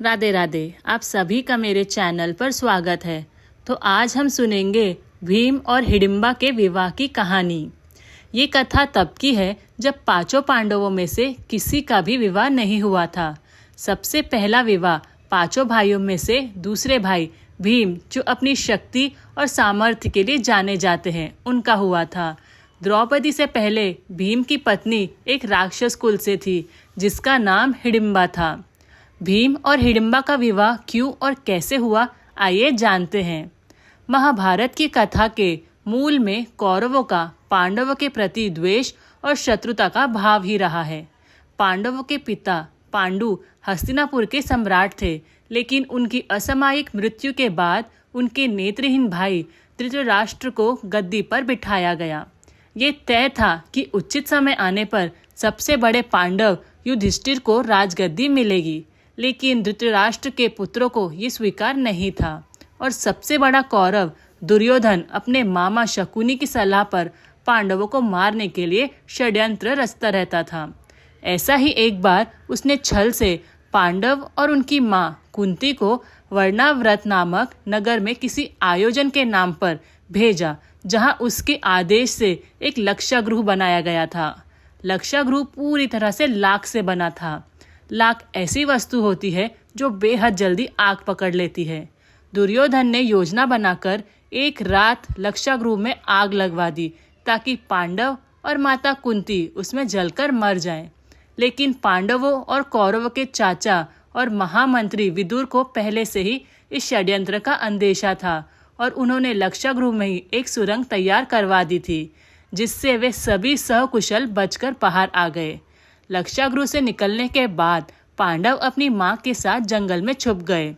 राधे राधे। आप सभी का मेरे चैनल पर स्वागत है। तो आज हम सुनेंगे भीम और हिडिंबा के विवाह की कहानी। ये कथा तब की है जब पांचों पांडवों में से किसी का भी विवाह नहीं हुआ था। सबसे पहला विवाह पांचों भाइयों में से दूसरे भाई भीम, जो अपनी शक्ति और सामर्थ्य के लिए जाने जाते हैं, उनका हुआ था। द्रौपदी से पहले भीम की पत्नी एक राक्षस कुल से थी जिसका नाम हिडिंबा था। भीम और हिडिंबा का विवाह क्यों और कैसे हुआ, आइए जानते हैं। महाभारत की कथा के मूल में कौरवों का पांडवों के प्रति द्वेष और शत्रुता का भाव ही रहा है। पांडवों के पिता पांडु हस्तिनापुर के सम्राट थे, लेकिन उनकी असामयिक मृत्यु के बाद उनके नेत्रहीन भाई धृतराष्ट्र को गद्दी पर बिठाया गया। ये तय था कि उचित समय आने पर सबसे बड़े पांडव युधिष्ठिर को राजगद्दी मिलेगी, लेकिन धृतराष्ट्र के पुत्रों को ये स्वीकार नहीं था और सबसे बड़ा कौरव दुर्योधन अपने मामा शकुनी की सलाह पर पांडवों को मारने के लिए षड्यंत्र रचता रहता था। ऐसा ही एक बार उसने छल से पांडव और उनकी मां कुंती को वर्णाव्रत नामक नगर में किसी आयोजन के नाम पर भेजा, जहां उसके आदेश से एक लक्षागृह बनाया गया था। लक्षागृह पूरी तरह से लाख से बना था। लाख ऐसी वस्तु होती है जो बेहद जल्दी आग पकड़ लेती है। दुर्योधन ने योजना बनाकर एक रात लक्षागृह में आग लगवा दी ताकि पांडव और माता कुंती उसमें जलकर मर जाएं। लेकिन पांडवों और कौरवों के चाचा और महामंत्री विदुर को पहले से ही इस षड्यंत्र का अंदेशा था और उन्होंने लक्षागृह में ही एक सुरंग तैयार करवा दी थी, जिससे वे सभी सकुशल बचकर बाहर आ गए। लक्षागृह से निकलने के बाद पांडव अपनी मां के साथ जंगल में छुप गए।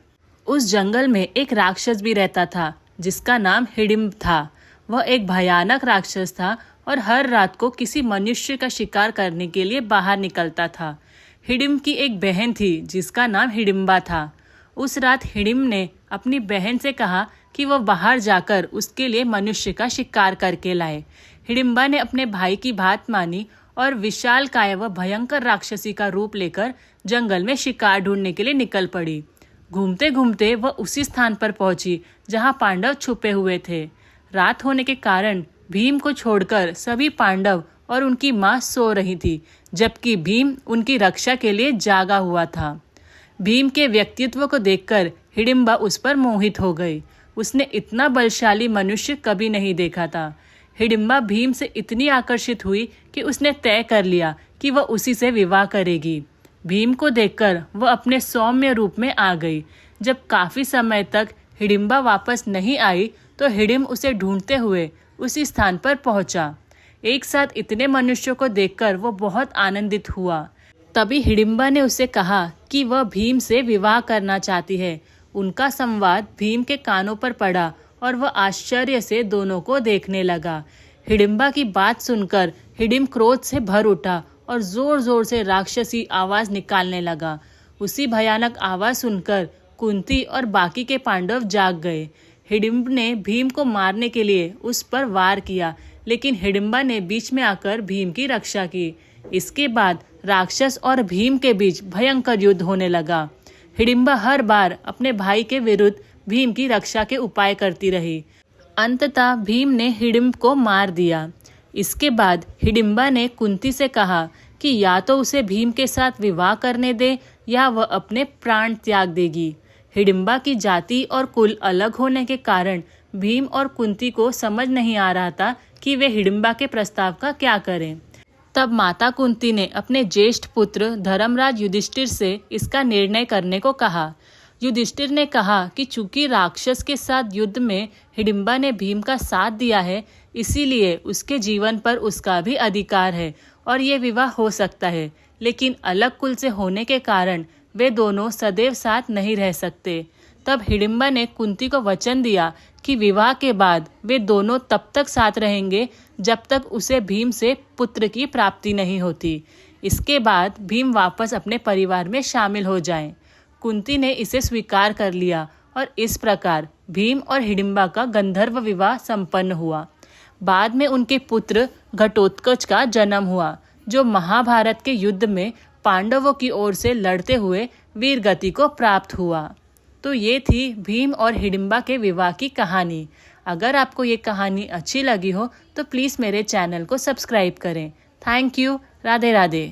उस जंगल में एक राक्षस भी रहता था जिसका नाम हिडिंब था। वह एक भयानक राक्षस था और हर रात को किसी मनुष्य का शिकार करने के लिए बाहर निकलता था। हिडिंब की एक बहन थी जिसका नाम हिडिंबा था। उस रात हिडिंब ने अपनी बहन से कहा कि वह बाहर जाकर उसके लिए मनुष्य का शिकार करके लाए। हिडिंबा ने अपने भाई की बात मानी और विशालकाय व भयंकर राक्षसी का रूप लेकर जंगल में शिकार ढूंढने के लिए निकल पड़ी। घूमते घूमते वह उसी स्थान पर पहुंची जहां पांडव छुपे हुए थे। रात होने के कारण भीम को छोड़कर सभी पांडव और उनकी मां सो रही थी, जबकि भीम उनकी रक्षा के लिए जागा हुआ था। भीम के व्यक्तित्व को देखकर हिडिंबा उस पर मोहित हो गई। उसने इतना बलशाली मनुष्य कभी नहीं देखा था। हिडिंबा भीम से इतनी आकर्षित हुई कि उसने तय कर लिया कि वह उसी से विवाह करेगी। भीम को देखकर वह अपने सौम्य रूप में आ गई। जब काफी समय तक हिडिंबा वापस नहीं आई तो हिडिंब उसे ढूंढते हुए उसी स्थान पर पहुंचा। एक साथ इतने मनुष्यों को देखकर वो बहुत आनंदित हुआ। तभी हिडिंबा ने उसे कहा कि वह भीम से विवाह करना चाहती है। उनका संवाद भीम के कानों पर पड़ा और वह आश्चर्य से दोनों को देखने लगा। हिडिंबा की बात सुनकर हिडिंब क्रोध से भर उठा और जोर जोर से राक्षसी आवाज निकालने लगा। उसी भयानक आवाज सुनकर कुंती और बाकी के पांडव जाग गए। हिडिंब ने भीम को मारने के लिए उस पर वार किया, लेकिन हिडिंबा ने बीच में आकर भीम की रक्षा की। इसके बाद राक्षस और भीम के बीच भयंकर युद्ध होने लगा। हिडिंबा हर बार अपने भाई के विरुद्ध भीम की रक्षा के उपाय करती रही। अंततः भीम ने हिडिंब को मार दिया। इसके बाद हिडिंबा ने कुंती से कहा कि या तो उसे भीम के साथ विवाह करने दे या वह अपने प्राण त्याग देगी। हिडिंबा की जाति और कुल अलग होने के कारण भीम और कुंती को समझ नहीं आ रहा था कि वे हिडिंबा के प्रस्ताव का क्या करें। तब माता कुंती ने अपने ज्येष्ठ पुत्र धर्मराज युधिष्ठिर से इसका निर्णय करने को कहा। युधिष्ठिर ने कहा कि चूंकि राक्षस के साथ युद्ध में हिडिंबा ने भीम का साथ दिया है, इसीलिए उसके जीवन पर उसका भी अधिकार है और ये विवाह हो सकता है, लेकिन अलग कुल से होने के कारण वे दोनों सदैव साथ नहीं रह सकते। तब हिडिंबा ने कुंती को वचन दिया कि विवाह के बाद वे दोनों तब तक साथ रहेंगे जब तक उसे भीम से पुत्र की प्राप्ति नहीं होती। इसके बाद भीम वापस अपने परिवार में शामिल हो जाएं। कुंती ने इसे स्वीकार कर लिया और इस प्रकार भीम और हिडिंबा का गंधर्व विवाह संपन्न हुआ। बाद में उनके पुत्र घटोत्कच का जन्म हुआ, जो महाभारत के युद्ध में पांडवों की ओर से लड़ते हुए वीर गति को प्राप्त हुआ। तो ये थी भीम और हिडिंबा के विवाह की कहानी। अगर आपको ये कहानी अच्छी लगी हो तो प्लीज़ मेरे चैनल को सब्सक्राइब करें। Thank you. राधे राधे।